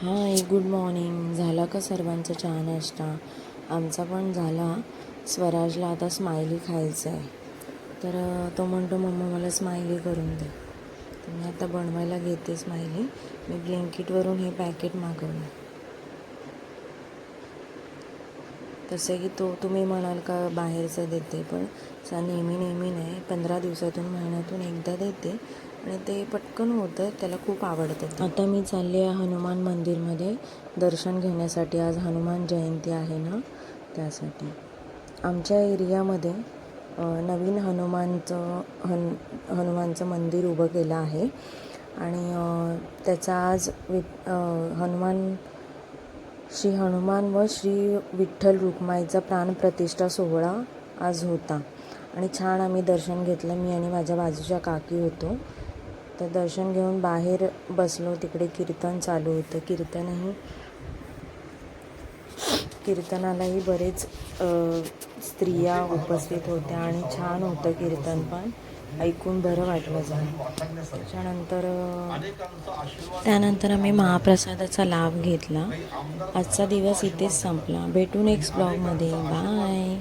हाय, good morning. झाला का सर्वांचा चहा नाश्ता? आमचा पण झाला. स्वराजला आता स्माइली खायचं आहे, तर तो म्हणतो मम्मा मला स्माइली करून दे. तर मी आता बनवायला घेते स्माइली. मी ब्लिंकिटवरून हे पॅकेट मागवलं. तसं की तुम्ही म्हणाल का बाहेरचं देते, पण नेहमी नाही, 15 दिवसातून महिन्यातून एकदा देते आणि ते पटकन होतं. त्याला खूप आवडतं. आता मी चालले आहे हनुमान मंदिरमध्ये दर्शन घेण्यासाठी. आज हनुमान जयंती आहे ना, त्यासाठी. आमच्या एरियामध्ये नवीन हनुमानचं मंदिर उभं केलं आहे आणि त्याचा आज श्री हनुमान व श्री विठ्ठल रुक्माईचा प्राणप्रतिष्ठा सोहळा आज होता आणि छान आम्ही दर्शन घेतलं. मी आणि माझ्या बाजूच्या काकी होतो. तर दर्शन घेऊन बाहेर बसलो. तिकडे कीर्तन चालू होतं. कीर्तनालाही बरेच स्त्रिया उपस्थित होत्या आणि छान होतं कीर्तन, पण ऐकून बरं वाटलं जरा. त्यानंतर आम्ही महाप्रसादाचा लाभ घेतला. आजचा दिवस इथेच संपला. भेटू नेक्स्ट ब्लॉगमध्ये. बाय.